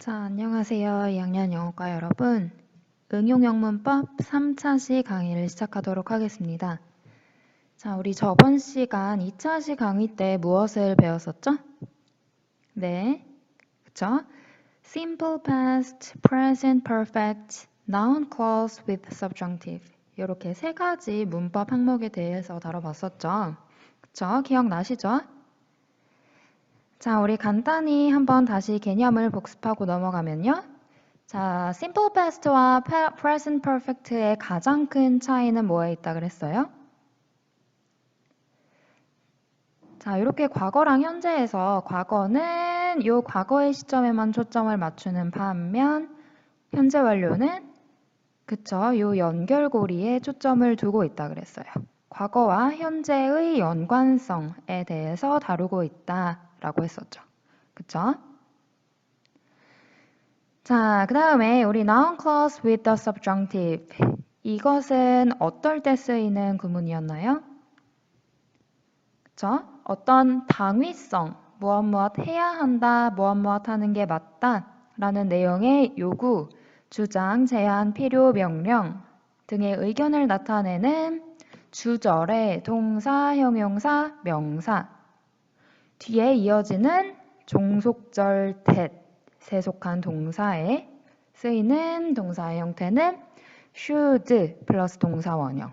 자, 안녕하세요. 2학년 영어과 여러분. 응용영문법 3차 시 강의를 시작하도록 하겠습니다. 자, 우리 저번 시간 2차 시 강의 때 무엇을 배웠었죠? 네, 그쵸? Simple past, present perfect, noun clause with subjunctive. 이렇게 세 가지 문법 항목에 대해서 다뤄봤었죠. 그쵸? 기억나시죠? 자, 우리 간단히 한번 다시 개념을 복습하고 넘어가면요. 자, simple past와 present perfect의 가장 큰 차이는 뭐에 있다 그랬어요? 자, 이렇게 과거랑 현재에서 과거는 요 과거의 시점에만 초점을 맞추는 반면 현재 완료는 그쵸, 요 연결고리에 초점을 두고 있다 그랬어요. 과거와 현재의 연관성에 대해서 다루고 있다라고 했었죠. 그쵸? 자, 그 다음에 우리 noun clause with the subjunctive. 이것은 어떨 때 쓰이는 구문이었나요? 그쵸? 어떤 당위성, 무엇 해야 한다, 무엇 하는 게 맞다 라는 내용의 요구, 주장, 제안, 필요, 명령 등의 의견을 나타내는 주절의 동사, 형용사, 명사 뒤에 이어지는 종속절 that에 속한 동사에 쓰이는 동사의 형태는 should 플러스 동사 원형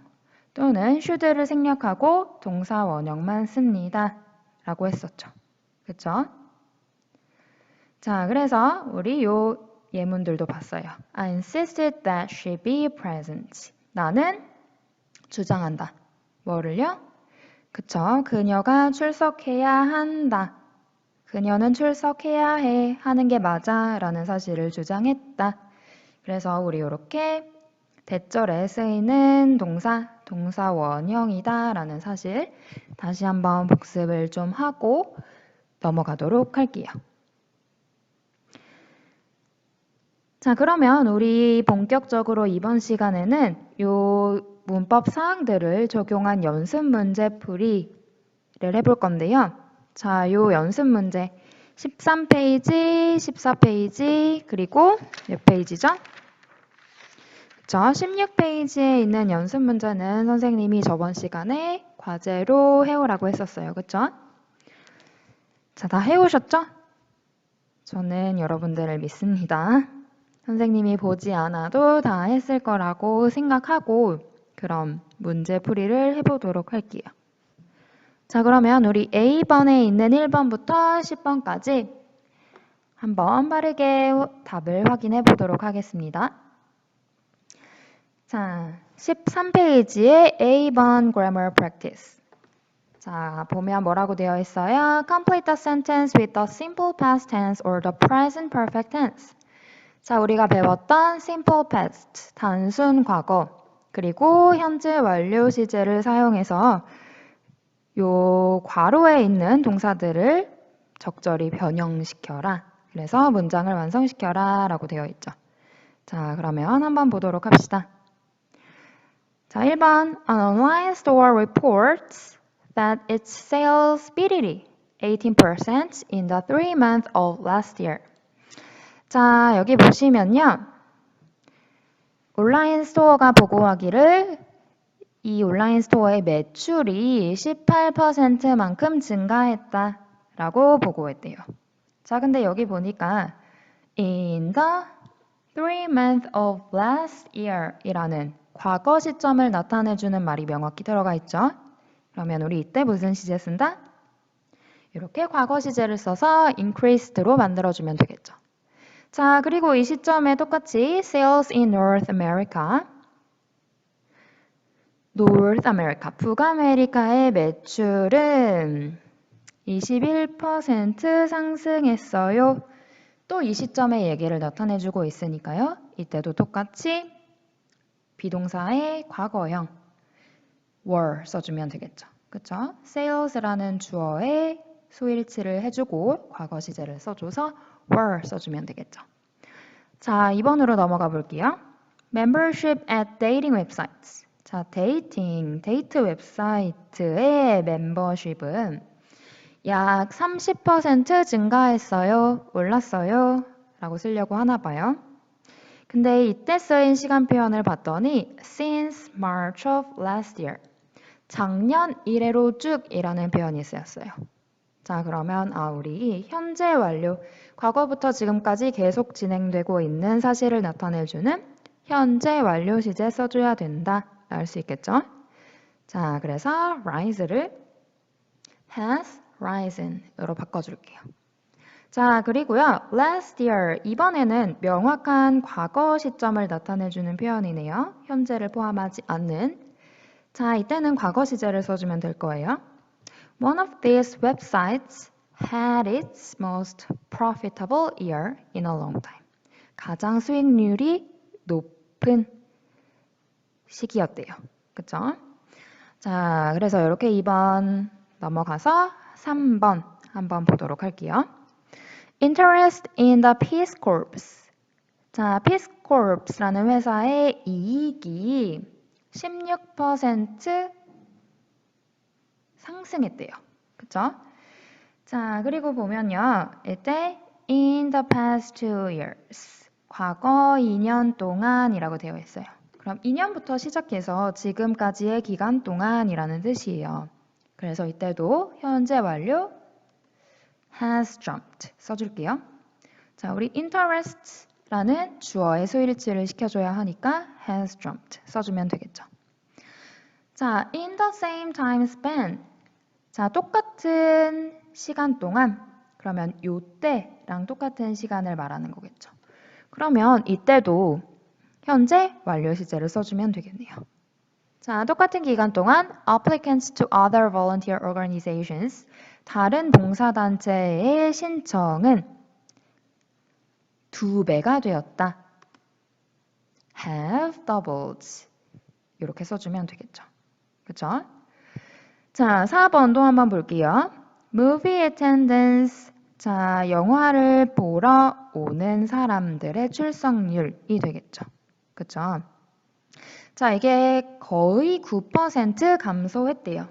또는 should를 생략하고 동사 원형만 씁니다 라고 했었죠. 그쵸? 자, 그래서 우리 요 예문들도 봤어요. I insisted that she be present. 나는 주장한다. 뭐를요? 그쵸? 그녀가 출석해야 한다. 그녀는 출석해야 해. 하는 게 맞아. 라는 사실을 주장했다. 그래서 우리 이렇게 대절에 쓰이는 동사 원형이다. 라는 사실 다시 한번 복습을 좀 하고 넘어가도록 할게요. 자, 그러면 우리 본격적으로 이번 시간에는 요 문법 사항들을 적용한 연습 문제풀이를 해볼 건데요. 자, 요 연습 문제 13페이지, 14페이지, 그리고 몇 페이지죠? 그쵸? 16페이지에 있는 연습 문제는 선생님이 저번 시간에 과제로 해오라고 했었어요. 그쵸? 자, 다 해오셨죠? 저는 여러분들을 믿습니다. 선생님이 보지 않아도 다 했을 거라고 생각하고 그럼 문제풀이를 해보도록 할게요. 자, 그러면 우리 A번에 있는 1번부터 10번까지 한번 빠르게 답을 확인해 보도록 하겠습니다. 자, 13페이지에 A번 Grammar Practice. 자, 보면 뭐라고 되어 있어요? Complete the sentence with the simple past tense or the present perfect tense. 자, 우리가 배웠던 simple past, 단순 과거, 그리고 현재 완료 시제를 사용해서 요 괄호에 있는 동사들을 적절히 변형시켜라. 그래서 문장을 완성시켜라 라고 되어 있죠. 자, 그러면 한번 보도록 합시다. 자, 1번 An online store reports that its sales beat 18% in the 3 months of last year. 자, 여기 보시면요. 온라인 스토어가 보고하기를 이 온라인 스토어의 매출이 18%만큼 증가했다 라고 보고했대요. 자, 근데 여기 보니까 in the 3 months of last year 이라는 과거 시점을 나타내주는 말이 명확히 들어가 있죠. 그러면 우리 이때 무슨 시제 쓴다? 이렇게 과거 시제를 써서 increased로 만들어주면 되겠죠. 자, 그리고 이 시점에 똑같이 sales in North America 북아메리카의 매출은 21% 상승했어요. 또 이 시점의 얘기를 나타내주고 있으니까요. 이때도 똑같이 비동사의 과거형 were 써주면 되겠죠. 그쵸? sales라는 주어에 수일치를 해주고 과거 시제를 써줘서 were 써주면 되겠죠. 자, 2번으로 넘어가 볼게요. membership at dating websites. 자, 데이트 웹사이트의 멤버십은 약 30% 증가했어요. 올랐어요. 라고 쓰려고 하나 봐요. 근데 이때 쓰인 시간 표현을 봤더니 since March of last year. 작년 이래로 쭉이라는 표현이 쓰였어요. 자, 그러면 우리 현재 완료, 과거부터 지금까지 계속 진행되고 있는 사실을 나타내주는 현재 완료 시제 써줘야 된다. 알 수 있겠죠? 자, 그래서 rise를 has risen으로 바꿔줄게요. 자, 그리고요. last year, 이번에는 명확한 과거 시점을 나타내주는 표현이네요. 현재를 포함하지 않는. 자, 이때는 과거 시제를 써주면 될 거예요. One of these websites had its most profitable year in a long time. 가장 수익률이 높은 시기였대요. 그쵸? 자, 그래서 이렇게 2번 넘어가서 3번 한번 보도록 할게요. Interest in the Peace Corps. 자, Peace Corps라는 회사의 이익이 16% 상승했대요. 그쵸? 자, 그리고 보면요. 이때 in the past 2 years. 과거 2년 동안이라고 되어 있어요. 그럼 2년부터 시작해서 지금까지의 기간 동안이라는 뜻이에요. 그래서 이때도 현재 완료 has jumped 써줄게요. 자, 우리 interest라는 주어의 소일치를 시켜줘야 하니까 has jumped 써주면 되겠죠. 자, in the same time span. 자, 똑같은 시간 동안, 그러면 요때랑 똑같은 시간을 말하는 거겠죠. 그러면 이때도 현재 완료 시제를 써주면 되겠네요. 자, 똑같은 기간 동안 applicants to other volunteer organizations, 다른 봉사단체의 신청은 2배가 되었다. have doubled. 이렇게 써주면 되겠죠. 그쵸? 자, 4번도 한번 볼게요. Movie attendance. 자, 영화를 보러 오는 사람들의 출석률이 되겠죠. 그쵸? 자, 이게 거의 9% 감소했대요.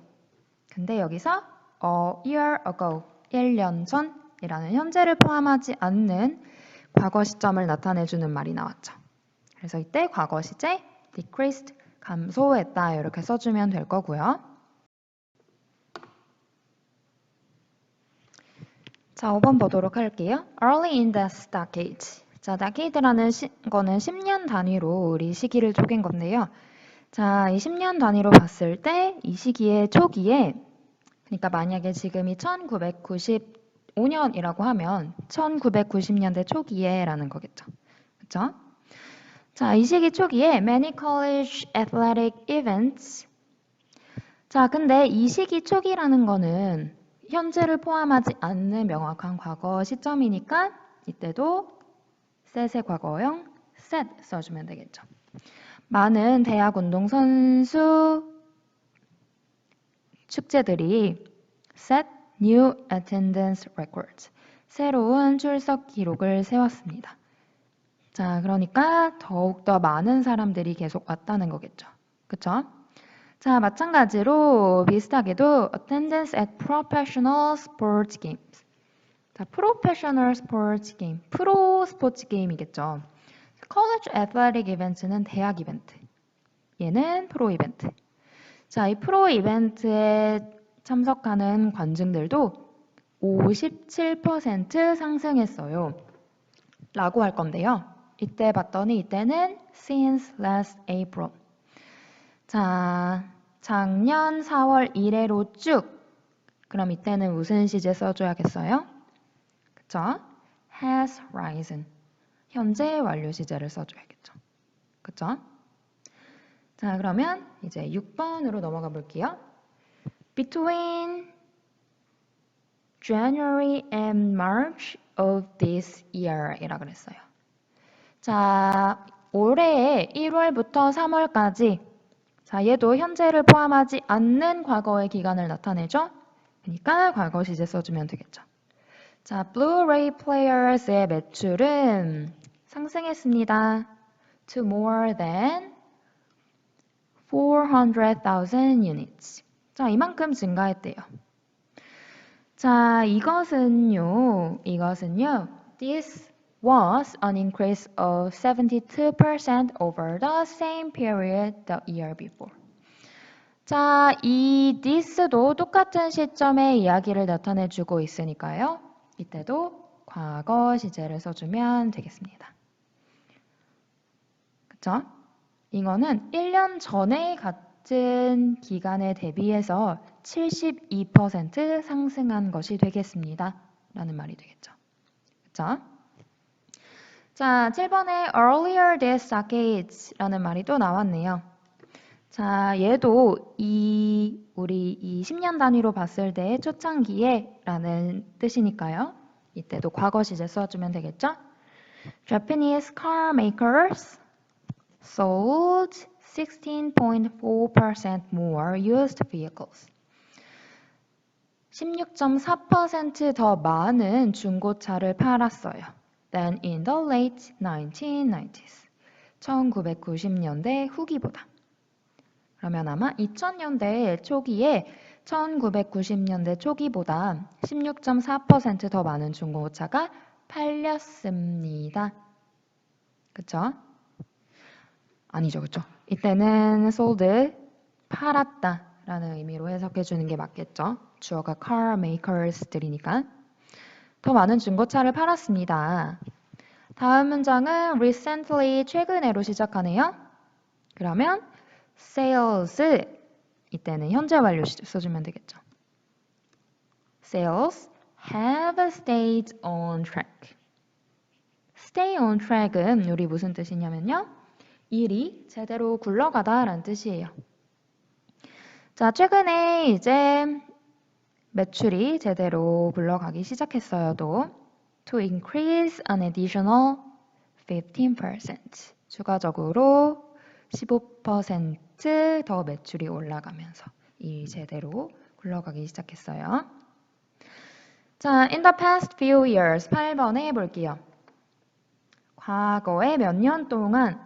근데 여기서 a year ago, 1년 전이라는 현재를 포함하지 않는 과거 시점을 나타내주는 말이 나왔죠. 그래서 이때 과거 시제 decreased, 감소했다 이렇게 써주면 될 거고요. 자, 5번 보도록 할게요. Early in the decade. 자, decade라는 거는 10년 단위로 우리 시기를 쪼갠 건데요. 자, 이 10년 단위로 봤을 때 이 시기의 초기에, 그러니까 만약에 지금이 1995년이라고 하면 1990년대 초기에라는 거겠죠. 그쵸? 자, 이 시기 초기에 many college athletic events. 자, 근데 이 시기 초기라는 거는 현재를 포함하지 않는 명확한 과거 시점이니까 이때도 set의 과거형 set 써주면 되겠죠. 많은 대학 운동선수 축제들이 set new attendance records. 새로운 출석 기록을 세웠습니다. 자, 그러니까 더욱더 많은 사람들이 계속 왔다는 거겠죠. 그쵸? 자, 마찬가지로 비슷하게도 attendance at professional sports games. 자, professional sports game, 프로 스포츠 게임이겠죠. college athletic events는 대학 이벤트. 얘는 프로 이벤트. 자, 이 프로 이벤트에 참석하는 관중들도 57% 상승했어요. 라고 할 건데요. 이때 봤더니 이때는 since last April. 자, 작년 4월 이래로 쭉. 그럼 이때는 무슨 시제 써줘야겠어요? 그쵸? has risen. 현재 완료 시제를 써줘야겠죠. 그쵸? 자, 그러면 이제 6번으로 넘어가 볼게요. Between January and March of this year 이라 그랬어요. 자, 올해의 1월부터 3월까지. 자, 얘도 현재를 포함하지 않는 과거의 기간을 나타내죠. 그러니까 과거 시제 써주면 되겠죠. 자, Blu-ray players의 매출은 상승했습니다. To more than 400,000 units. 자, 이만큼 증가했대요. 자, 이것은요. This was an increase of 72% over the same period the year before. 자, 이 this도 똑같은 시점의 이야기를 나타내주고 있으니까요. 이때도 과거 시제를 써주면 되겠습니다. 그쵸? 이거는 1년 전에 같은 기간에 대비해서 72% 상승한 것이 되겠습니다. 라는 말이 되겠죠. 그쵸? 자, 7번에 earlier this decade 라는 말이 또 나왔네요. 자, 얘도 우리 이 10년 단위로 봤을 때 초창기에 라는 뜻이니까요. 이때도 과거 시제 써주면 되겠죠? Japanese car makers sold 16.4% more used vehicles. 16.4% 더 많은 중고차를 팔았어요. than in the late 1990s. 1990년대 후기보다. 그러면 아마 2000년대 초기에 1990년대 초기보다 16.4% 더 많은 중고차가 팔렸습니다. 그쵸? 아니죠, 그쵸? 이때는 sold, 팔았다 라는 의미로 해석해 주는 게 맞겠죠? 주어가 car makers들이니까. 더 많은 중고차를 팔았습니다. 다음 문장은 recently, 최근에로 시작하네요. 그러면 sales, 이때는 현재 완료 써주면 되겠죠. Sales have stayed on track. Stay on track은 우리 무슨 뜻이냐면요. 일이 제대로 굴러가다 라는 뜻이에요. 자, 최근에 이제 매출이 제대로 굴러가기 시작했어요. 또 to increase an additional 15%. 추가적으로 15% 더 매출이 올라가면서 일이 제대로 굴러가기 시작했어요. 자, in the past few years 8번에 볼게요. 과거에 몇 년 동안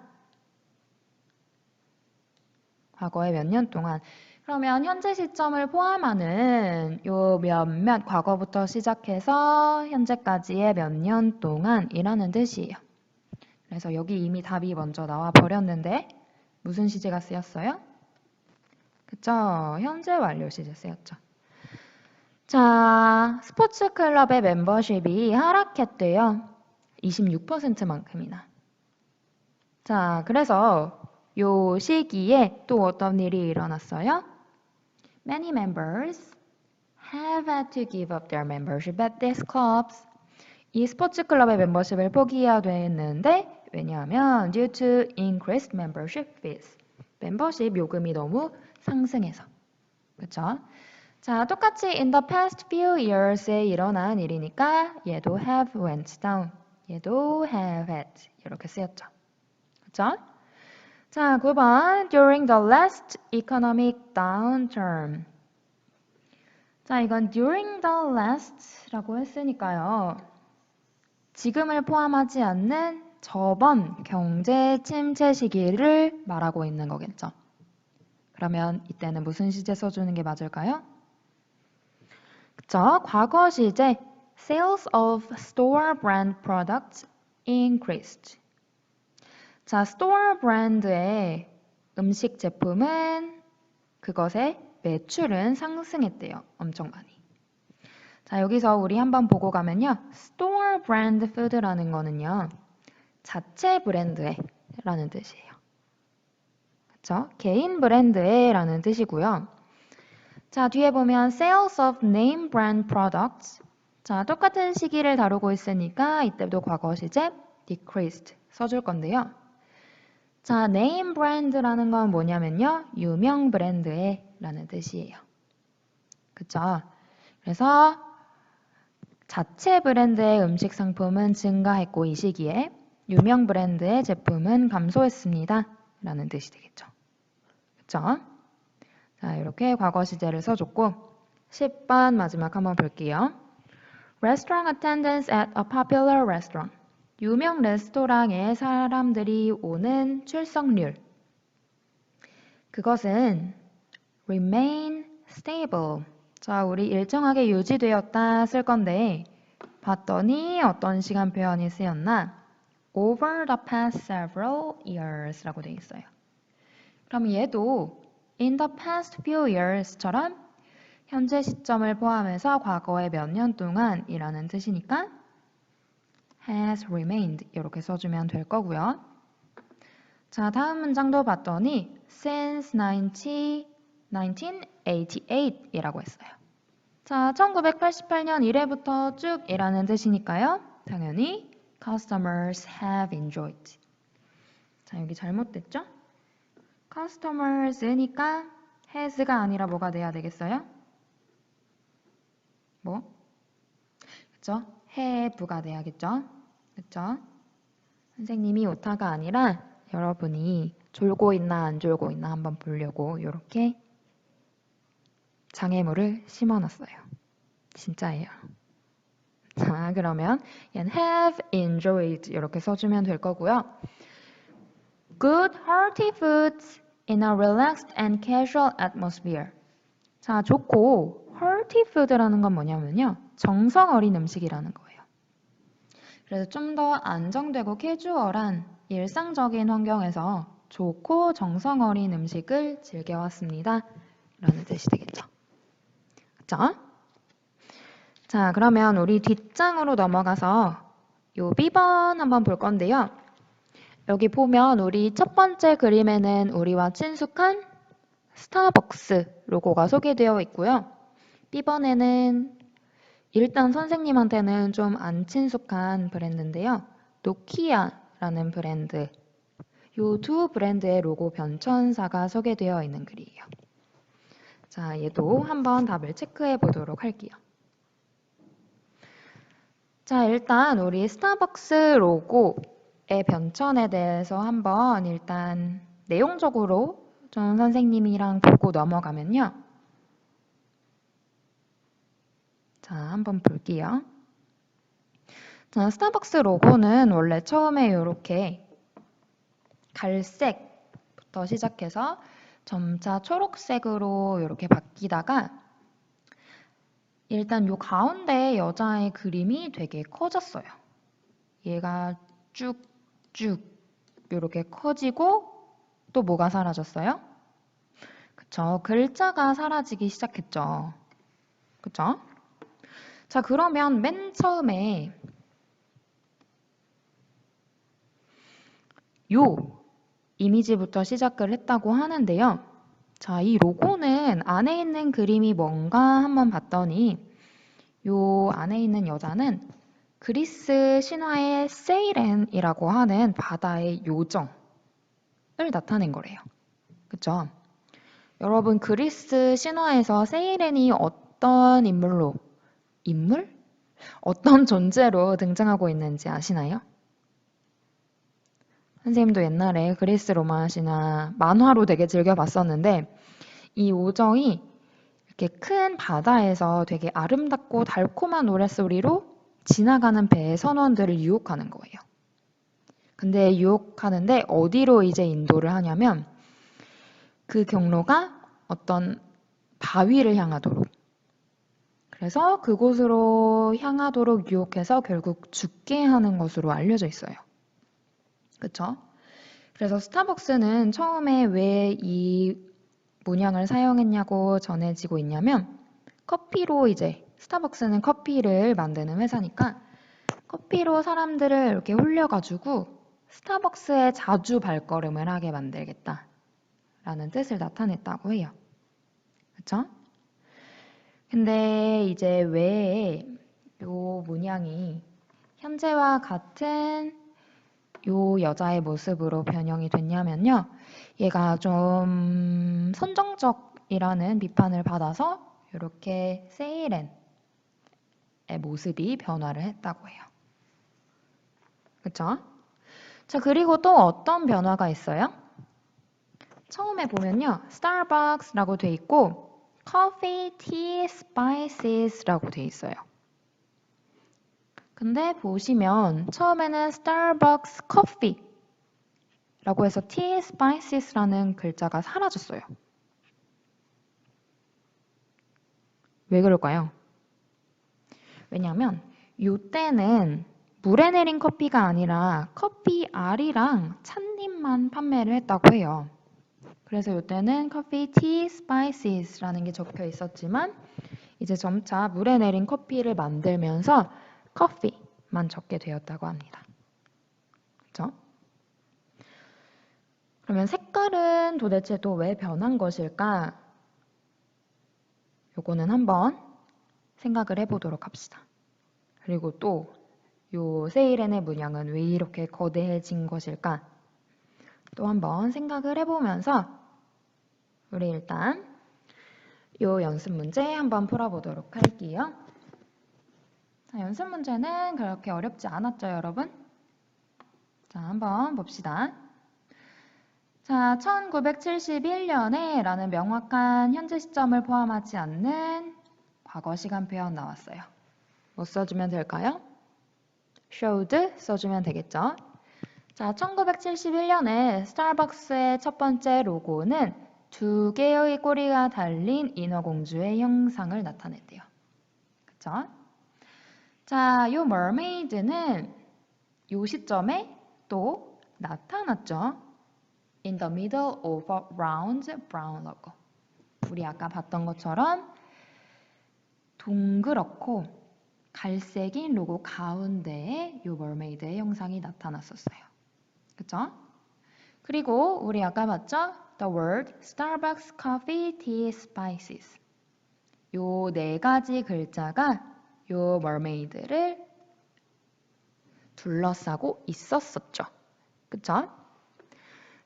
그러면 현재 시점을 포함하는 요 몇몇 과거부터 시작해서 현재까지의 몇 년 동안이라는 뜻이에요. 그래서 여기 이미 답이 먼저 나와 버렸는데 무슨 시제가 쓰였어요? 그쵸? 현재 완료 시제 쓰였죠. 자, 스포츠 클럽의 멤버십이 하락했대요. 26%만큼이나. 자, 그래서 요 시기에 또 어떤 일이 일어났어요? Many members have had to give up their membership at these clubs. 이 스포츠 클럽의 멤버십을 포기해야 되는데 왜냐하면 due to increased membership fees. 멤버십 요금이 너무 상승해서. 그쵸? 자, 똑같이 in the past few years에 일어난 일이니까 얘도 have went down. 얘도 have had. 이렇게 쓰였죠. 그쵸? 자, 9번 during the last economic downturn. 자, 이건 during the last라고 했으니까요. 지금을 포함하지 않는 저번 경제 침체 시기를 말하고 있는 거겠죠. 그러면 이때는 무슨 시제 써주는 게 맞을까요? 그쵸? 과거 시제 sales of store brand products increased. 자, store brand의 음식 제품은 그것의 매출은 상승했대요. 엄청 많이. 자, 여기서 우리 한번 보고 가면요. store brand food라는 거는요. 자체 브랜드의 라는 뜻이에요. 그쵸? 개인 브랜드의 라는 뜻이고요. 자, 뒤에 보면 sales of name brand products. 자, 똑같은 시기를 다루고 있으니까 이때도 과거 시제 decreased 써줄 건데요. 자, name brand라는 건 뭐냐면요. 유명 브랜드의 라는 뜻이에요. 그쵸? 그래서 자체 브랜드의 음식 상품은 증가했고 이 시기에 유명 브랜드의 제품은 감소했습니다. 라는 뜻이 되겠죠. 그쵸? 자, 이렇게 과거 시제를 써줬고 10번 마지막 한번 볼게요. Restaurant attendance at a popular restaurant. 유명 레스토랑에 사람들이 오는 출석률. 그것은 remain stable. 자, 우리 일정하게 유지되었다 쓸 건데 봤더니 어떤 시간 표현이 쓰였나? Over the past several years라고 돼 있어요. 그럼 얘도 in the past few years처럼 현재 시점을 포함해서 과거의 몇 년 동안이라는 뜻이니까 has remained 이렇게 써주면 될 거고요. 자, 다음 문장도 봤더니 since 1988이라고 했어요. 자, 1988년 이래부터 쭉 이라는 뜻이니까요. 당연히 customers have enjoyed. 자, 여기 잘못됐죠? customers니까 has가 아니라 뭐가 돼야 되겠어요? 뭐? 그쵸? have가 돼야겠죠? 그쵸? 선생님이 오타가 아니라 여러분이 졸고 있나 안 졸고 있나 한번 보려고 이렇게 장애물을 심어놨어요. 진짜예요. 자, 그러면 얘는 have enjoyed 이렇게 써주면 될 거고요. Good hearty foods in a relaxed and casual atmosphere. 자, 좋고 hearty food라는 건 뭐냐면요. 정성 어린 음식이라는 거예요. 그래서 좀 더 안정되고 캐주얼한 일상적인 환경에서 좋고 정성 어린 음식을 즐겨왔습니다. 라는 뜻이 되겠죠. 그쵸? 자, 그러면 우리 뒷장으로 넘어가서 요 B번 한번 볼 건데요. 여기 보면 우리 첫 번째 그림에는 우리와 친숙한 스타벅스 로고가 소개되어 있고요. B번에는 일단 선생님한테는 좀 안 친숙한 브랜드인데요. 노키아라는 브랜드. 요 두 브랜드의 로고 변천사가 소개되어 있는 글이에요. 자, 얘도 한번 답을 체크해 보도록 할게요. 자, 일단 우리 스타벅스 로고의 변천에 대해서 한번 일단 내용적으로 좀 선생님이랑 보고 넘어가면요. 자, 한번 볼게요. 자, 스타벅스 로고는 원래 처음에 이렇게 갈색부터 시작해서 점차 초록색으로 이렇게 바뀌다가 일단 요 가운데 여자의 그림이 되게 커졌어요. 얘가 쭉쭉 이렇게 커지고 또 뭐가 사라졌어요? 그쵸? 글자가 사라지기 시작했죠. 그쵸? 자, 그러면 맨 처음에 요 이미지부터 시작을 했다고 하는데요. 자, 이 로고는 안에 있는 그림이 뭔가 한번 봤더니 요 안에 있는 여자는 그리스 신화의 세이렌이라고 하는 바다의 요정을 나타낸 거래요. 그쵸? 여러분 그리스 신화에서 세이렌이 어떤 인물? 어떤 존재로 등장하고 있는지 아시나요? 선생님도 옛날에 그리스 로마 신화 만화로 되게 즐겨봤었는데 이 요정이 이렇게 큰 바다에서 되게 아름답고 달콤한 노랫소리로 지나가는 배의 선원들을 유혹하는 거예요. 근데 유혹하는데 어디로 이제 인도를 하냐면 그 경로가 어떤 바위를 향하도록 그래서 그곳으로 향하도록 유혹해서 결국 죽게 하는 것으로 알려져 있어요. 그쵸? 그래서 스타벅스는 처음에 왜 이 문양을 사용했냐고 전해지고 있냐면 커피로 이제 스타벅스는 커피를 만드는 회사니까 커피로 사람들을 이렇게 홀려가지고 스타벅스에 자주 발걸음을 하게 만들겠다 라는 뜻을 나타냈다고 해요. 그쵸? 근데 이제 왜 요 문양이 현재와 같은 요 여자의 모습으로 변형이 됐냐면요. 얘가 좀 선정적이라는 비판을 받아서 이렇게 세이렌의 모습이 변화를 했다고 해요. 그쵸? 자, 그리고 또 어떤 변화가 있어요? 처음에 보면요. Starbucks라고 돼 있고 Coffee, Tea, Spices라고 돼 있어요. 근데 보시면 처음에는 Starbucks Coffee라고 해서 Tea, Spices라는 글자가 사라졌어요. 왜 그럴까요? 왜냐하면 요때는 물에 내린 커피가 아니라 커피 알이랑 찻잎만 판매를 했다고 해요. 그래서 요때는 커피 tea spices라는 게 적혀 있었지만 이제 점차 물에 내린 커피를 만들면서 커피만 적게 되었다고 합니다. 그렇죠? 그러면 색깔은 도대체 또 왜 변한 것일까? 요거는 한번 생각을 해보도록 합시다. 그리고 또 요 세일엔의 문양은 왜 이렇게 거대해진 것일까? 또 한번 생각을 해보면서 우리 일단 요 연습 문제 한번 풀어보도록 할게요. 자, 연습 문제는 그렇게 어렵지 않았죠, 여러분? 자, 한번 봅시다. 자, 1971년에 라는 명확한 현재 시점을 포함하지 않는 과거 시간 표현 나왔어요. 뭐 써주면 될까요? showed 써주면 되겠죠. 자, 1971년에 스타벅스의 첫 번째 로고는 두 개의 꼬리가 달린 인어공주의 형상을 나타냈대요. 그쵸? 자, 요 mermaid는 요 시점에 또 나타났죠. In the middle of a round brown logo. 우리 아까 봤던 것처럼 동그랗고 갈색인 로고 가운데에 요 mermaid의 형상이 나타났었어요. 그쵸? 그리고 우리 아까 봤죠? The word Starbucks Coffee Tea Spices. 요 네 가지 글자가 요 mermaid를 둘러싸고 있었었죠. 그쵸?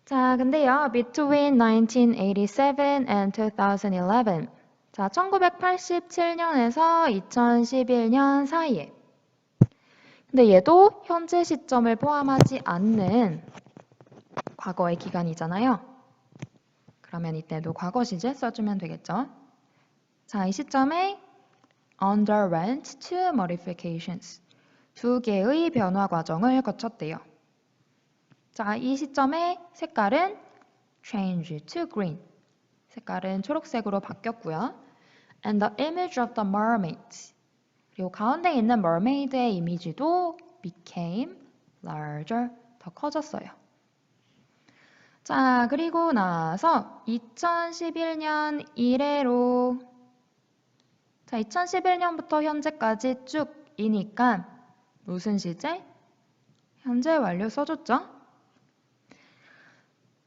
자, 근데요, between 1987 and 2011. 자, 1987년에서 2011년 사이에. 근데 얘도 현재 시점을 포함하지 않는 과거의 기간이잖아요. 그러면 이때도 과거 시제 써주면 되겠죠. 자, 이 시점에 underwent two modifications. 두 개의 변화 과정을 거쳤대요. 자, 이 시점의 색깔은 change to green. 색깔은 초록색으로 바뀌었고요. And the image of the mermaid. 그리고 가운데 있는 mermaid의 이미지도 became larger. 더 커졌어요. 자, 그리고 나서 2011년 이래로 자, 2011년부터 현재까지 쭉이니까 무슨 시제? 현재 완료 써줬죠?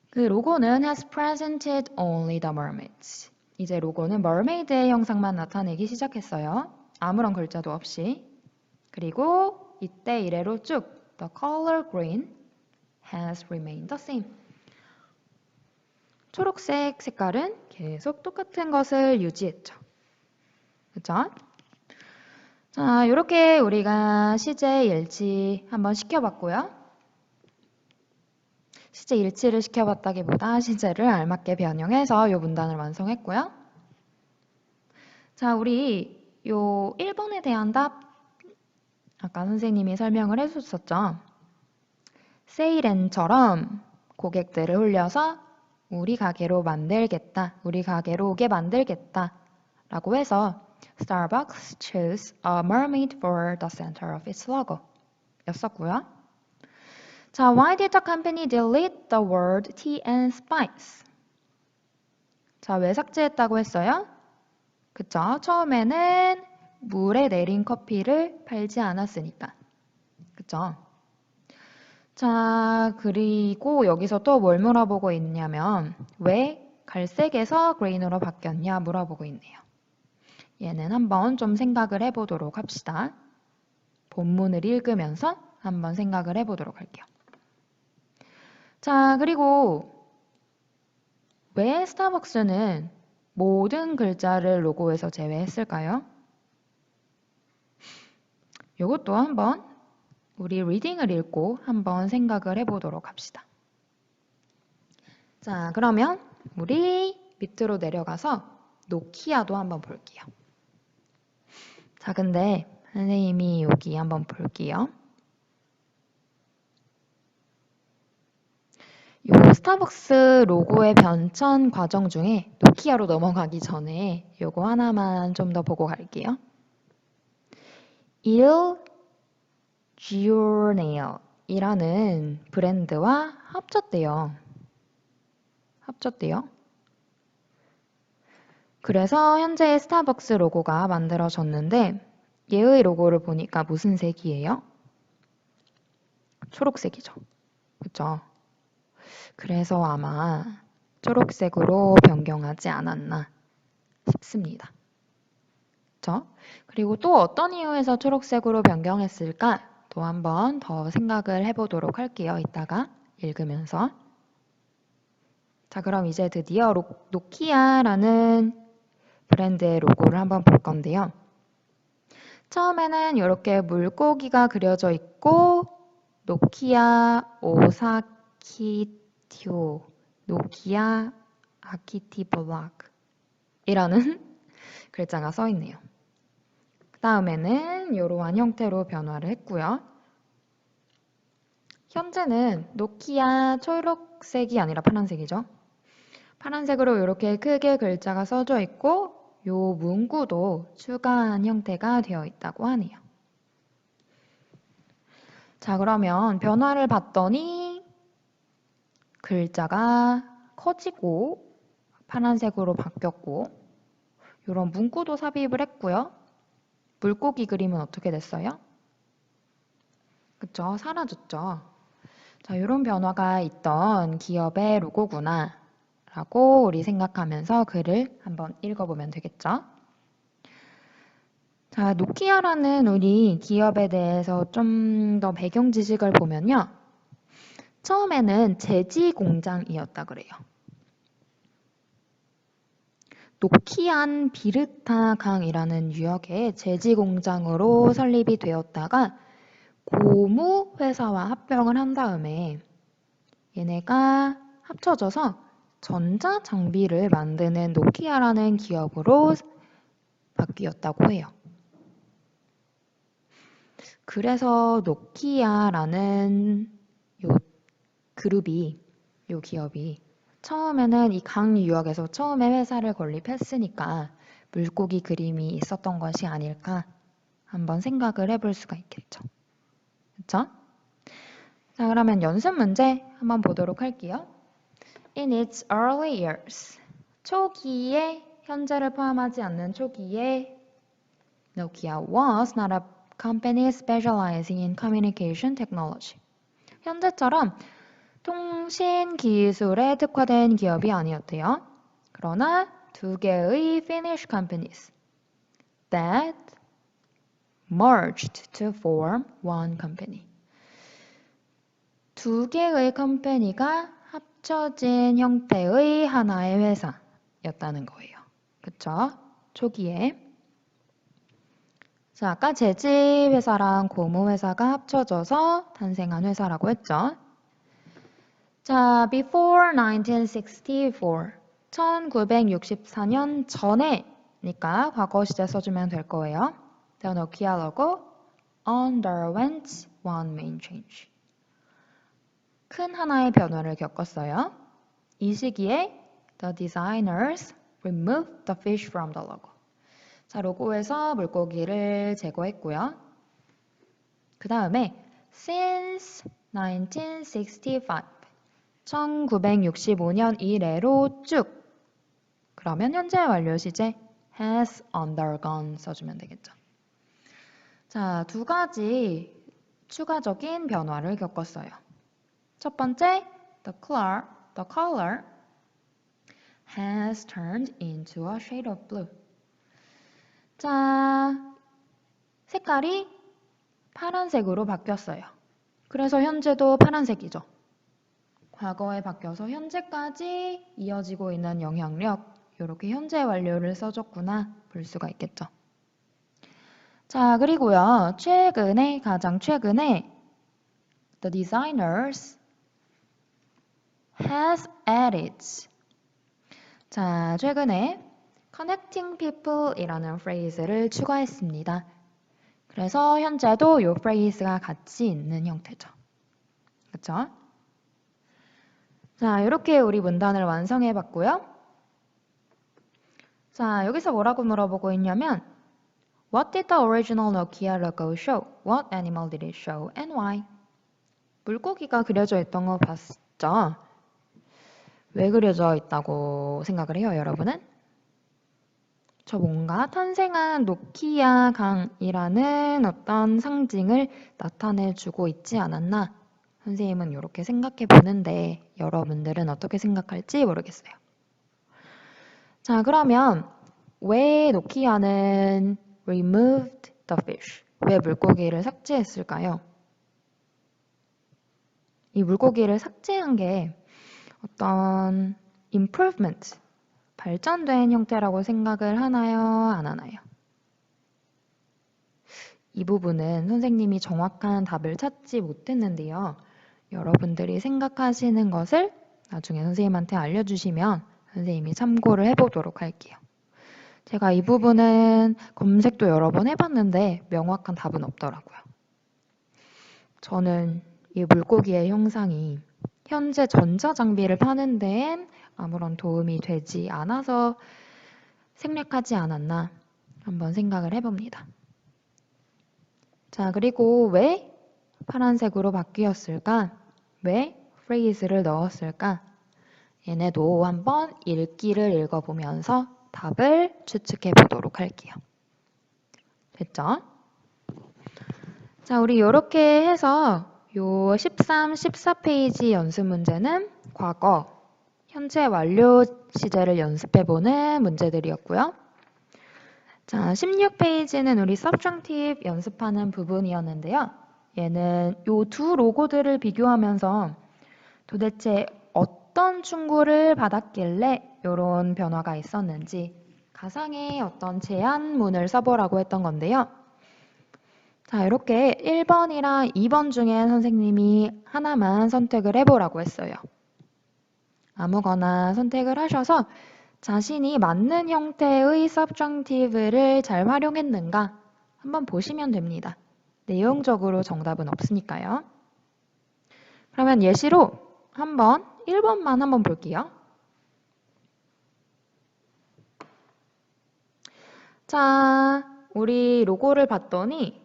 그 로고는 has presented only the mermaids. 이제 로고는 mermaid의 형상만 나타내기 시작했어요. 아무런 글자도 없이. 그리고 이때 이래로 쭉 the color green has remained the same. 초록색 색깔은 계속 똑같은 것을 유지했죠. 그쵸? 자, 이렇게 우리가 시제 일치 한번 시켜봤고요. 시제 일치를 시켜봤다기보다 시제를 알맞게 변형해서 이 문단을 완성했고요. 자, 우리 요 1번에 대한 답 아까 선생님이 설명을 해줬었죠. 세일앤처럼 고객들을 홀려서 우리 가게로 만들겠다, 우리 가게로 오게 만들겠다 라고 해서 Starbucks chose a mermaid for the center of its logo 였었고요. 자, why did the company delete the word tea and spice? 자, 왜 삭제했다고 했어요? 그쵸? 처음에는 물에 내린 커피를 팔지 않았으니까. 그쵸? 자, 그리고 여기서 또 뭘 물어보고 있냐면 왜 갈색에서 그레인으로 바뀌었냐 물어보고 있네요. 얘는 한번 좀 생각을 해보도록 합시다. 본문을 읽으면서 한번 생각을 해보도록 할게요. 자, 그리고 왜 스타벅스는 모든 글자를 로고에서 제외했을까요? 이것도 한번 우리 리딩을 읽고 한번 생각을 해보도록 합시다. 자, 그러면 우리 밑으로 내려가서 노키아도 한번 볼게요. 자, 근데 선생님이 여기 한번 볼게요. 요 스타벅스 로고의 변천 과정 중에 노키아로 넘어가기 전에 요거 하나만 좀 더 보고 갈게요. 1, Journal이라는 브랜드와 합쳤대요. 그래서 현재 스타벅스 로고가 만들어졌는데 얘의 로고를 보니까 무슨 색이에요? 초록색이죠. 그쵸? 그래서 아마 초록색으로 변경하지 않았나 싶습니다. 그쵸? 그리고 또 어떤 이유에서 초록색으로 변경했을까? 또 한 번 더 생각을 해보도록 할게요. 이따가 읽으면서. 자, 그럼 이제 드디어 노키아라는 브랜드의 로고를 한번 볼 건데요. 처음에는 이렇게 물고기가 그려져 있고 노키아 오사키티오 노키아 아키티블락 이라는 글자가 써 있네요. 그 다음에는 이러한 형태로 변화를 했고요. 현재는 노키아 초록색이 아니라 파란색이죠. 파란색으로 이렇게 크게 글자가 써져 있고 요 문구도 추가한 형태가 되어 있다고 하네요. 자, 그러면 변화를 봤더니 글자가 커지고 파란색으로 바뀌었고 이런 문구도 삽입을 했고요. 물고기 그림은 어떻게 됐어요? 그쵸? 사라졌죠. 자, 이런 변화가 있던 기업의 로고구나 라고 우리 생각하면서 글을 한번 읽어보면 되겠죠. 자, 노키아라는 우리 기업에 대해서 좀 더 배경 지식을 보면요. 처음에는 제지 공장이었다 그래요. 노키안 비르타강이라는 유역의 제지 공장으로 설립이 되었다가 고무 회사와 합병을 한 다음에 얘네가 합쳐져서 전자 장비를 만드는 노키아라는 기업으로 바뀌었다고 해요. 그래서 노키아라는 요 그룹이, 요 기업이 처음에는 이 강 유역에서 처음에 회사를 건립했으니까 물고기 그림이 있었던 것이 아닐까 한번 생각을 해볼 수가 있겠죠. 그렇죠? 자, 그러면 연습 문제 한번 보도록 할게요. In its early years, 초기에, 현재를 포함하지 않는 초기에 Nokia was not a company specializing in communication technology. 현재처럼 통신 기술에 특화된 기업이 아니었대요. 그러나 두 개의 Finnish companies that merged to form one company. 두 개의 컴퍼니가 합쳐진 형태의 하나의 회사였다는 거예요. 그쵸? 초기에. 자, 아까 제지 회사랑 고무 회사가 합쳐져서 탄생한 회사라고 했죠. 자, before 1964, 1964년 전에니까 과거 시제 써주면 될 거예요. The Nokia logo underwent one main change. 큰 하나의 변화를 겪었어요. 이 시기에 the designers removed the fish from the logo. 자, 로고에서 물고기를 제거했고요. 그 다음에 since 1965, 1965년 이래로 쭉. 그러면 현재 완료 시제 has undergone 써주면 되겠죠. 자, 두 가지 추가적인 변화를 겪었어요. 첫 번째, the color has turned into a shade of blue. 자, 색깔이 파란색으로 바뀌었어요. 그래서 현재도 파란색이죠. 과거에 바뀌어서 현재까지 이어지고 있는 영향력, 이렇게 현재 완료를 써줬구나 볼 수가 있겠죠. 자, 그리고요, 가장 최근에 the designers has added. 자, 최근에 connecting people이라는 phrase를 추가했습니다. 그래서 현재도 이 phrase가 같이 있는 형태죠. 그렇죠? 자, 이렇게 우리 문단을 완성해 봤고요. 자, 여기서 뭐라고 물어보고 있냐면 What did the original Nokia logo show? What animal did it show and why? 물고기가 그려져 있던 거 봤죠? 왜 그려져 있다고 생각을 해요, 여러분은? 저 뭔가 탄생한 노키아 강이라는 어떤 상징을 나타내주고 있지 않았나? 선생님은 이렇게 생각해 보는데 여러분들은 어떻게 생각할지 모르겠어요. 자, 그러면 왜 노키아는 removed the fish? 왜 물고기를 삭제했을까요? 이 물고기를 삭제한 게 어떤 improvement, 발전된 형태라고 생각을 하나요? 안 하나요? 이 부분은 선생님이 정확한 답을 찾지 못했는데요. 여러분들이 생각하시는 것을 나중에 선생님한테 알려주시면 선생님이 참고를 해보도록 할게요. 제가 이 부분은 검색도 여러 번 해봤는데 명확한 답은 없더라고요. 저는 이 물고기의 형상이 현재 전자장비를 파는 데엔 아무런 도움이 되지 않아서 생략하지 않았나 한번 생각을 해봅니다. 자, 그리고 왜 파란색으로 바뀌었을까? 왜 phrase를 넣었을까? 얘네도 한번 읽기를 읽어보면서 답을 추측해 보도록 할게요. 됐죠? 자, 우리 이렇게 해서 요 13, 14페이지 연습 문제는 과거, 현재 완료 시제를 연습해보는 문제들이었고요. 자, 16페이지는 우리 subjunctive 연습하는 부분이었는데요. 얘는 요 두 로고들을 비교하면서 도대체 어떤 충고를 받았길래 이런 변화가 있었는지 가상의 어떤 제안문을 써보라고 했던 건데요. 자, 이렇게 1번이랑 2번 중에 선생님이 하나만 선택을 해보라고 했어요. 아무거나 선택을 하셔서 자신이 맞는 형태의 subjunctive를 잘 활용했는가 한번 보시면 됩니다. 내용적으로 정답은 없으니까요. 그러면 예시로 한번 1번만 한번 볼게요. 자, 우리 로고를 봤더니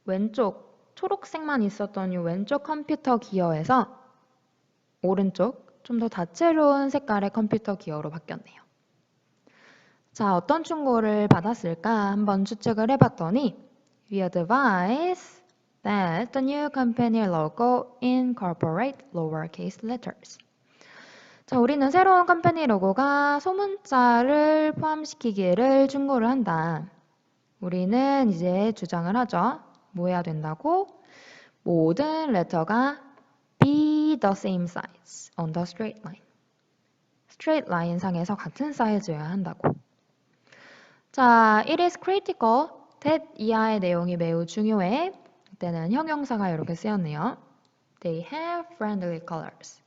왼쪽 초록색만 있었던 이 왼쪽 컴퓨터 기어에서 오른쪽 좀 더 다채로운 색깔의 컴퓨터 기어로 바뀌었네요. 자, 어떤 충고를 받았을까 한번 추측을 해봤더니 We advise that the new company logo incorporate lowercase letters. 자, 우리는 새로운 컴퍼니 로고가 소문자를 포함시키기를 충고를 한다. 우리는 이제 주장을 하죠. 뭐 해야 된다고? 모든 레터가 be the same size on the straight line. straight line 상에서 같은 사이즈여야 한다고. 자, it is critical that 이하의 내용이 매우 중요해. 이때는 형용사가 이렇게 쓰였네요. They have friendly colors.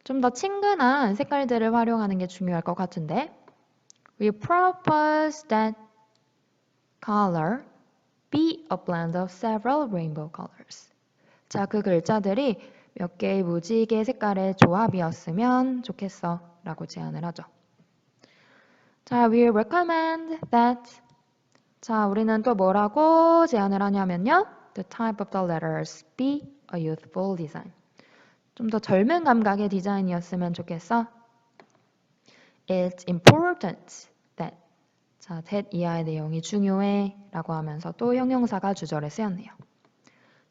좀 더 친근한 색깔들을 활용하는 게 중요할 것 같은데 We propose that color be a blend of several rainbow colors. 자, 그 글자들이 몇 개의 무지개 색깔의 조합이었으면 좋겠어 라고 제안을 하죠. 자, we recommend that. 자, 우리는 또 뭐라고 제안을 하냐면요. The type of the letters be a youthful design. 좀 더 젊은 감각의 디자인이었으면 좋겠어. It's important that. 자, that 이하의 내용이 중요해 라고 하면서 또 형용사가 주절에 쓰였네요.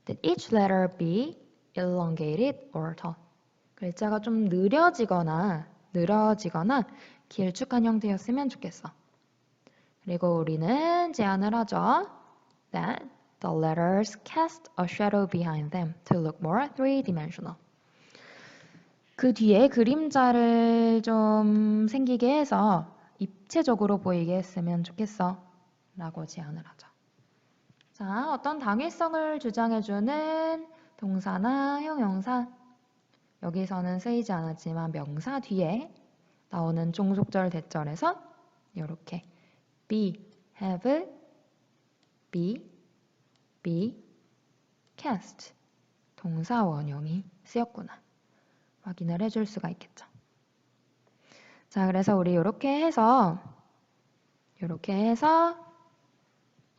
That each letter be elongated or tall. 글자가 좀 늘어지거나 길쭉한 형태였으면 좋겠어. 그리고 우리는 제안을 하죠. That the letters cast a shadow behind them to look more three-dimensional. 그 뒤에 그림자를 좀 생기게 해서 입체적으로 보이게 했으면 좋겠어 라고 제안을 하죠. 자, 어떤 당위성을 주장해주는 동사나 형용사 여기서는 쓰이지 않았지만 명사 뒤에 나오는 종속절 대절에서 이렇게 be, have, be, cast 동사 원형이 쓰였구나 확인을 해줄 수가 있겠죠. 자, 그래서 우리 이렇게 해서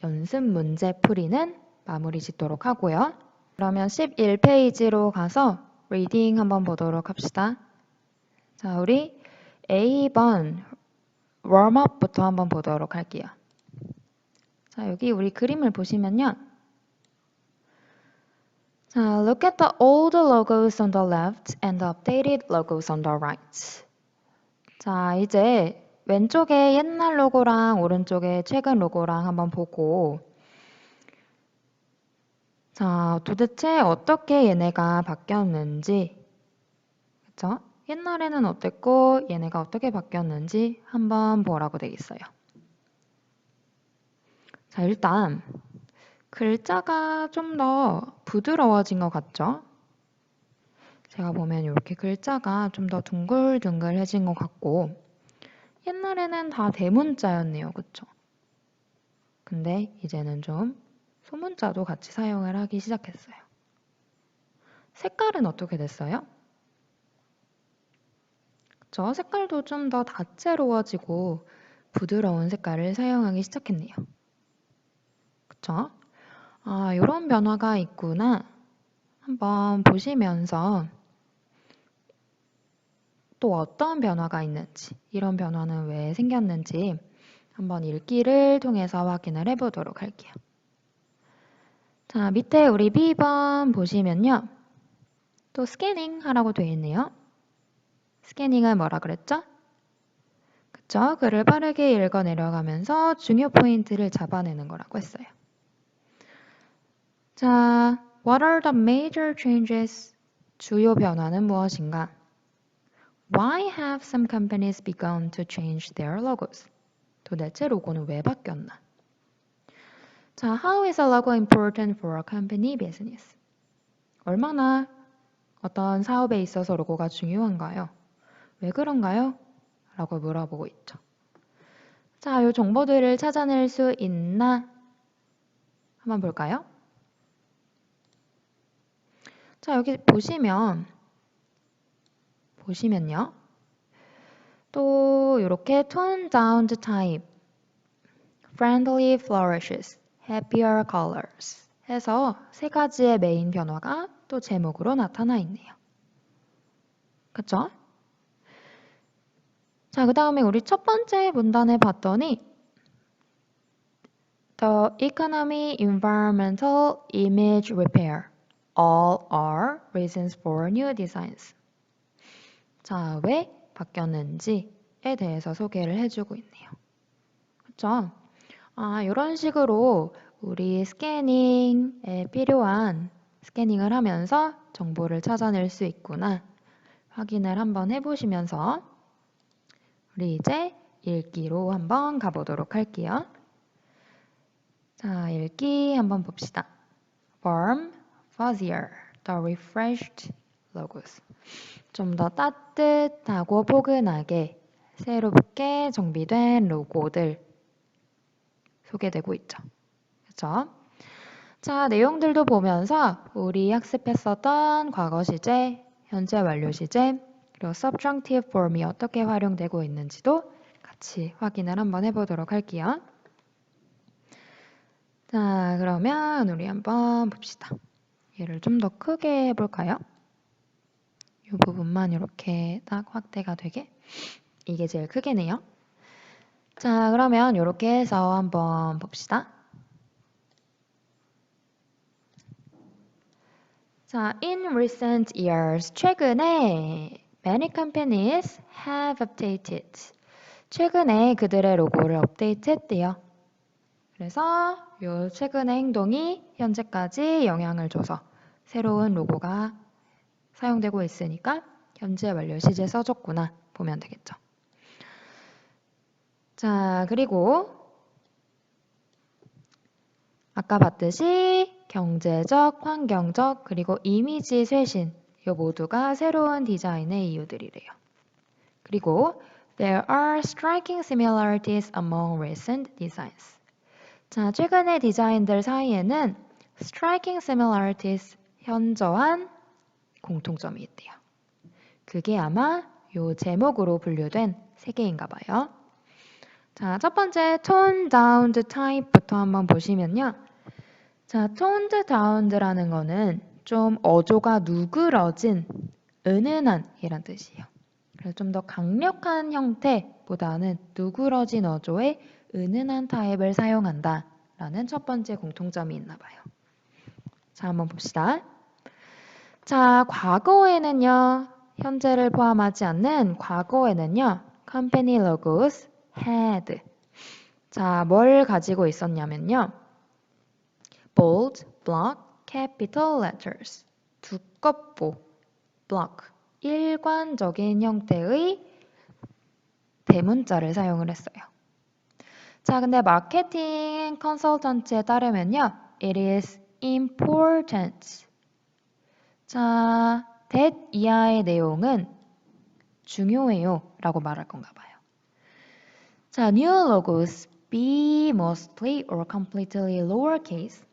연습 문제 풀이는 마무리 짓도록 하고요. 그러면 11페이지로 가서 리딩 한번 보도록 합시다. 자, 우리 A번 웜업부터 한번 보도록 할게요. 자, 여기 우리 그림을 보시면요. 자, look at the old logos on the left and the updated logos on the right. 자, 이제 왼쪽에 옛날 로고랑 오른쪽에 최근 로고랑 한번 보고 자, 도대체 어떻게 얘네가 바뀌었는지 그쵸? 옛날에는 어땠고 얘네가 어떻게 바뀌었는지 한번 보라고 돼 있어요. 자, 일단 글자가 좀 더 부드러워진 것 같죠? 제가 보면 이렇게 글자가 좀 더 둥글둥글해진 것 같고 옛날에는 다 대문자였네요. 그쵸? 근데 이제는 좀 소문자도 같이 사용을 하기 시작했어요. 색깔은 어떻게 됐어요? 그쵸? 색깔도 좀 더 다채로워지고 부드러운 색깔을 사용하기 시작했네요. 그쵸? 아, 이런 변화가 있구나. 한번 보시면서 또 어떤 변화가 있는지, 이런 변화는 왜 생겼는지 한번 읽기를 통해서 확인을 해보도록 할게요. 자, 밑에 우리 B번 보시면요. 또 스캐닝 하라고 되어 있네요. 스캐닝은 뭐라 그랬죠? 그쵸? 글을 빠르게 읽어 내려가면서 중요 포인트를 잡아내는 거라고 했어요. 자, what are the major changes? 주요 변화는 무엇인가? Why have some companies begun to change their logos? 도대체 로고는 왜 바뀌었나? 자, how is a logo important for a company business? 얼마나 어떤 사업에 있어서 로고가 중요한가요? 왜 그런가요? 라고 물어보고 있죠. 자, 이 정보들을 찾아낼 수 있나? 한번 볼까요? 자, 여기 보시면요. 또 이렇게 tone down type, friendly flourishes, happier colors 해서 세 가지의 메인 변화가 또 제목으로 나타나 있네요. 그쵸? 자, 그 다음에 우리 첫 번째 문단에 봤더니 The economy, environmental, image repair all are reasons for new designs. 자, 왜 바뀌었는지에 대해서 소개를 해주고 있네요. 그쵸? 아, 이런 식으로 우리 스캐닝에 필요한 스캐닝을 하면서 정보를 찾아낼 수 있구나 확인을 한번 해보시면서 우리 이제 읽기로 한번 가보도록 할게요. 자, 읽기 한번 봅시다. Warm, fuzzier, the refreshed logos. 좀 더 따뜻하고 포근하게 새롭게 정비된 로고들 소개되고 있죠. 그렇죠? 자, 내용들도 보면서 우리 학습했었던 과거 시제, 현재 완료 시제, 그리고 subjunctive form이 어떻게 활용되고 있는지도 같이 확인을 한번 해보도록 할게요. 자, 그러면 우리 한번 봅시다. 얘를 좀 더 크게 해볼까요? 이 부분만 이렇게 딱 확대가 되게 이게 제일 크게네요. 자, 그러면 이렇게 해서 한번 봅시다. 자, in recent years, 최근에 many companies have updated. 최근에 그들의 로고를 업데이트했대요. 그래서 이 최근의 행동이 현재까지 영향을 줘서 새로운 로고가 사용되고 있으니까 현재 완료 시제 써줬구나 보면 되겠죠. 자, 그리고 아까 봤듯이 경제적, 환경적, 그리고 이미지 쇄신 이 모두가 새로운 디자인의 이유들이래요. 그리고 There are striking similarities among recent designs. 자, 최근의 디자인들 사이에는 striking similarities, 현저한 공통점이 있대요. 그게 아마 이 제목으로 분류된 세 개인가 봐요. 자, 첫 번째 tone down type부터 한번 보시면요. 자, toned down라는 거는 좀 어조가 누그러진, 은은한 이란 뜻이에요. 그래서 좀 더 강력한 형태보다는 누그러진 어조의 은은한 타입을 사용한다 라는 첫 번째 공통점이 있나 봐요. 자, 한번 봅시다. 자, 과거에는요, 현재를 포함하지 않는 과거에는요, company logos had. 자, 뭘 가지고 있었냐면요. bold, block, capital letters. 두껍고, block, 일관적인 형태의 대문자를 사용을 했어요. 자, 근데 마케팅 컨설턴트에 따르면요. It is important. 자, that 이하의 내용은 중요해요 라고 말할 건가 봐요. 자, new logos be mostly or completely lowercase.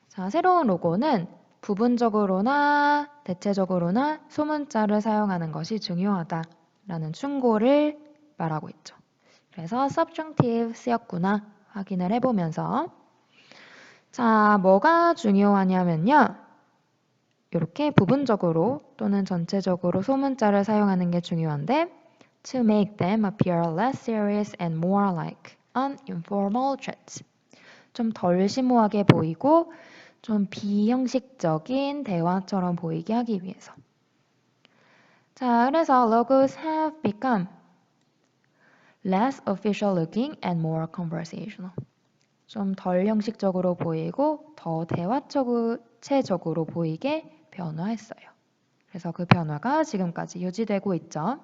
자, 새로운 로고는 부분적으로나 대체적으로나 소문자를 사용하는 것이 중요하다라는 충고를 말하고 있죠. 그래서 subjunctive 쓰였구나 확인을 해보면서 자, 뭐가 중요하냐면요. 이렇게 부분적으로 또는 전체적으로 소문자를 사용하는 게 중요한데 to make them appear less serious and more like an informal chat. 좀 덜 심오하게 보이고 좀 비형식적인 대화처럼 보이게 하기 위해서. 자, 그래서 logos have become less official looking and more conversational. 좀 덜 형식적으로 보이고 더 대화체적으로 보이게 변화했어요. 그래서 그 변화가 지금까지 유지되고 있죠.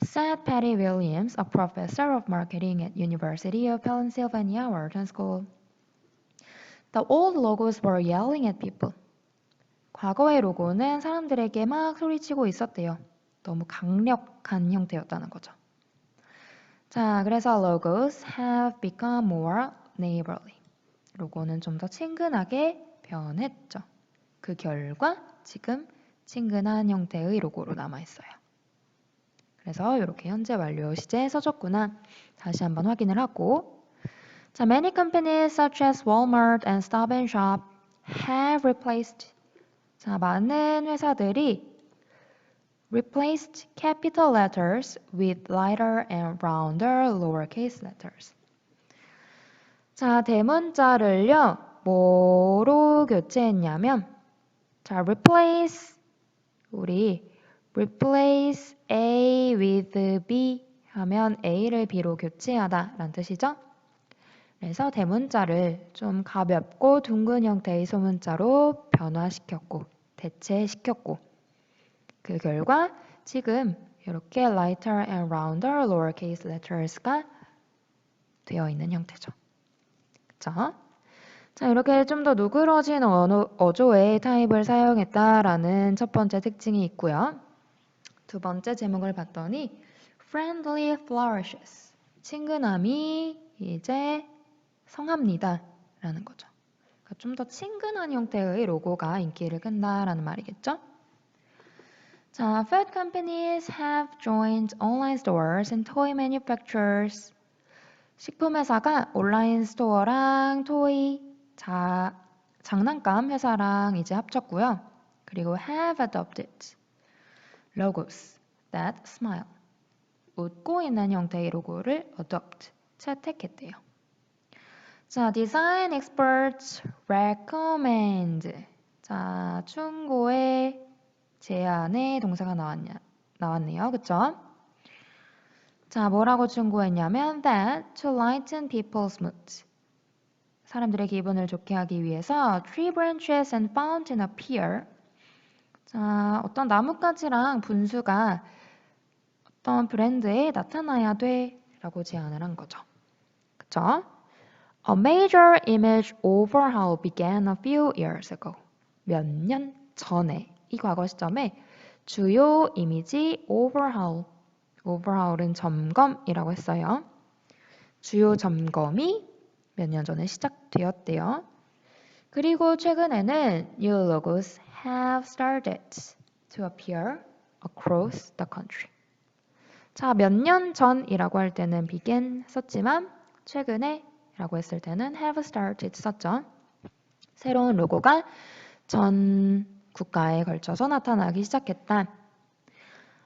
Said Patty Williams, a professor of marketing at University of Pennsylvania Wharton School. The old logos were yelling at people. 과거의 로고는 사람들에게 막 소리치고 있었대요. 너무 강력한 형태였다는 거죠. 자, 그래서 logos have become more neighborly. 로고는 좀 더 친근하게 변했죠. 그 결과 지금 친근한 형태의 로고로 남아있어요. 그래서 이렇게 현재 완료 시제 써줬구나. 다시 한번 확인을 하고 자, many companies such as Walmart and Stop and Shop have replaced 자, 많은 회사들이 replaced capital letters with lighter and rounder lowercase letters. 자, 대문자를요, 뭐로 교체했냐면, 자, replace, 우리 replace A with B 하면 A를 B로 교체하다 라는 뜻이죠. 그래서 대문자를 좀 가볍고 둥근 형태의 소문자로 변화시켰고, 대체시켰고, 그 결과 지금 이렇게 lighter and rounder lowercase letters가 되어 있는 형태죠. 그쵸? 자, 이렇게 좀 더 누그러진 어조의 타입을 사용했다라는 첫 번째 특징이 있고요. 두 번째 제목을 봤더니 friendly flourishes. 친근함이 이제 성합니다 라는 거죠. 그러니까 좀 더 친근한 형태의 로고가 인기를 끈다라는 말이겠죠? 자, food companies have joined online stores and toy manufacturers. 식품회사가 온라인 스토어랑 토이, 장난감 회사랑 이제 합쳤고요. 그리고 have adopted logos that smile. 웃고 있는 형태의 로고를 adopt, 채택했대요. 자, design experts recommend. 자, 충고의 제안의 동사가 나왔네요. 그쵸? 자, 뭐라고 충고했냐면 that to lighten people's moods. 사람들의 기분을 좋게 하기 위해서 tree branches and fountain appear. 자, 어떤 나뭇가지랑 분수가 어떤 브랜드에 나타나야 돼 라고 제안을 한 거죠. 그쵸? A major image overhaul began a few years ago. 몇 년 전에 이 과거 시점에 주요 이미지 overhaul. overhaul은 점검이라고 했어요. 주요 점검이 몇 년 전에 시작되었대요. 그리고 최근에는 new logos have started to appear across the country. 자, 몇 년 전이라고 할 때는 began 썼지만 최근에 라고 했을 때는 have started 썼죠. 새로운 로고가 전 국가에 걸쳐서 나타나기 시작했다.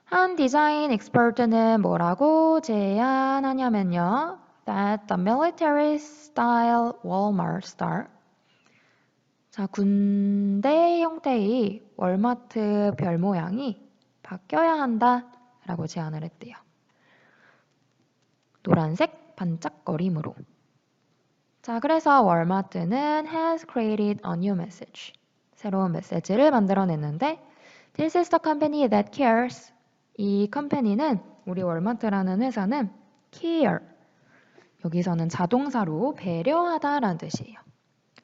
한 디자인 엑스퍼트는 뭐라고 제안하냐면요. That the military style Walmart store. 자, 군대 형태의 월마트 별 모양이 바뀌어야 한다 라고 제안을 했대요. 노란색 반짝거림으로. 자, 그래서 월마트는 has created a new message. 새로운 메시지를 만들어냈는데 This is the company that cares. 이 컴퍼니는 우리 월마트라는 회사는 care. 여기서는 자동사로 배려하다라는 뜻이에요.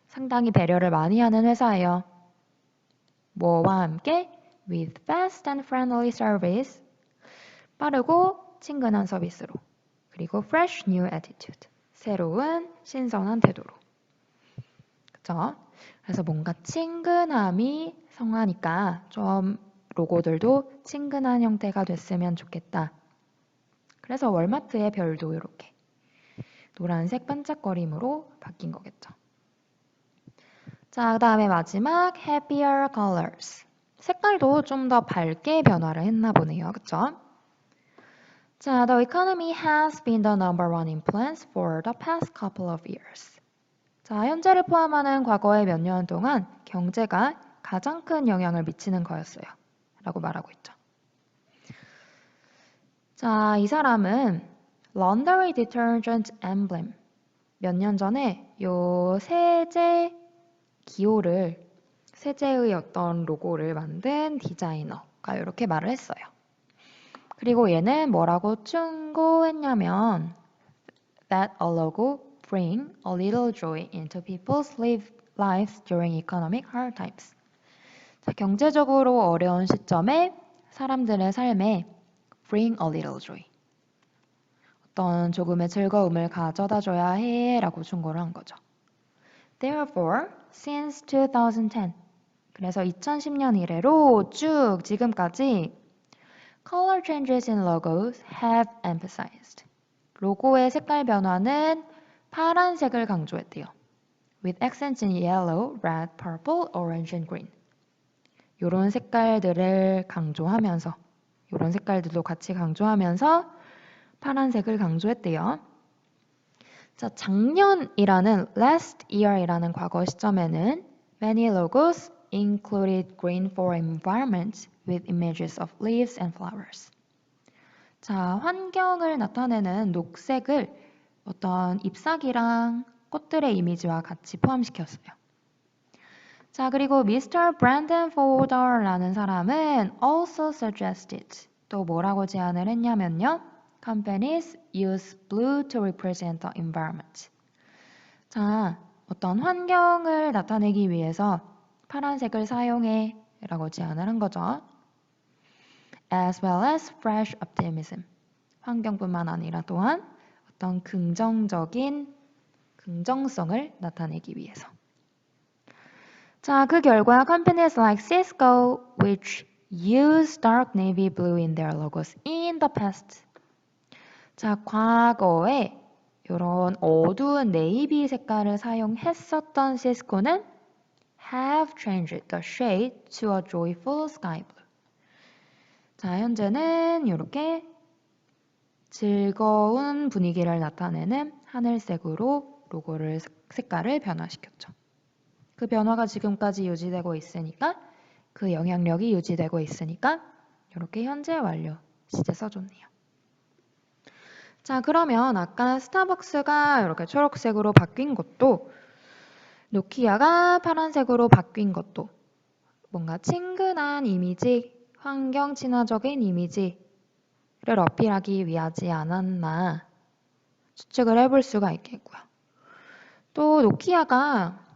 상당히 배려를 많이 하는 회사예요. 뭐와 함께? With fast and friendly service. 빠르고 친근한 서비스로. 그리고 fresh new attitude. 새로운 신선한 태도로. 그쵸? 그래서 뭔가 친근함이 성하니까 좀 로고들도 친근한 형태가 됐으면 좋겠다. 그래서 월마트의 별도 이렇게 노란색 반짝거림으로 바뀐 거겠죠. 자, 그 다음에 마지막 happier colors. 색깔도 좀 더 밝게 변화를 했나 보네요. 그쵸? 자, the economy has been the number one influence for the past couple of years. 자, 현재를 포함하는 과거의 몇 년 동안 경제가 가장 큰 영향을 미치는 거였어요. 라고 말하고 있죠. 자, 이 사람은 laundry detergent emblem. 몇 년 전에 요 세제 기호를 세제의 어떤 로고를 만든 디자이너가 이렇게 말을 했어요. 그리고 얘는 뭐라고 충고했냐면 that a logo bring a little joy into people's lives during economic hard times. 자, 경제적으로 어려운 시점에 사람들의 삶에 bring a little joy. 어떤 조금의 즐거움을 가져다 줘야 해 라고 충고를 한 거죠. Therefore, since 2010, 그래서 2010년 이래로 쭉 지금까지 color changes in logos have emphasized. 로고의 색깔 변화는 파란색을 강조했대요. With accents in yellow, red, purple, orange, and green. 이런 색깔들을 강조하면서 이런 색깔들도 같이 강조하면서 파란색을 강조했대요. 자, 작년이라는 last year이라는 과거 시점에는 many logos included green for environment with images of leaves and flowers. 자, 환경을 나타내는 녹색을 어떤 잎사귀랑 꽃들의 이미지와 같이 포함시켰어요. 자, 그리고 Mr. Brandon Folder라는 사람은 also suggested. 또 뭐라고 제안을 했냐면요. Companies use blue to represent the environment. 자, 어떤 환경을 나타내기 위해서 파란색을 사용해 라고 제안을 한 거죠. As well as fresh optimism. 환경뿐만 아니라 또한 어떤 긍정성을 나타내기 위해서. 자, 그 결과 companies like Cisco, which use dark navy blue in their logos in the past. 자, 과거에 이런 어두운 네이비 색깔을 사용했었던 시스코는 have changed the shade to a joyful sky blue. 자, 현재는 이렇게 즐거운 분위기를 나타내는 하늘색으로 로고를 색깔을 변화시켰죠. 그 변화가 지금까지 유지되고 있으니까 그 영향력이 유지되고 있으니까 이렇게 현재 완료 시제 써줬네요. 자, 그러면 아까 스타벅스가 이렇게 초록색으로 바뀐 것도 노키아가 파란색으로 바뀐 것도 뭔가 친근한 이미지, 환경 친화적인 이미지를 어필하기 위하지 않았나 추측을 해볼 수가 있겠고요. 또 노키아가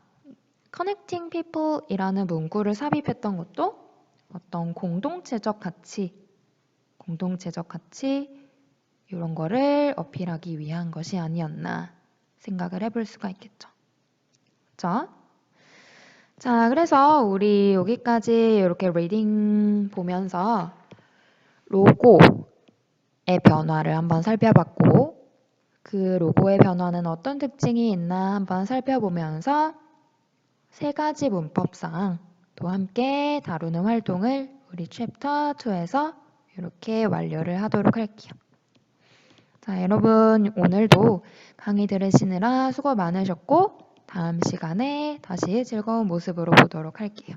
Connecting People이라는 문구를 삽입했던 것도 어떤 공동체적 가치 이런 거를 어필하기 위한 것이 아니었나 생각을 해볼 수가 있겠죠. 그렇죠? 자, 그래서 우리 여기까지 이렇게 리딩 보면서 로고에 변화를 한번 살펴봤고 그 로고의 변화는 어떤 특징이 있나 한번 살펴보면서 세 가지 문법상 또 함께 다루는 활동을 우리 챕터 2에서 이렇게 완료를 하도록 할게요. 자, 여러분 오늘도 강의 들으시느라 수고 많으셨고 다음 시간에 다시 즐거운 모습으로 보도록 할게요.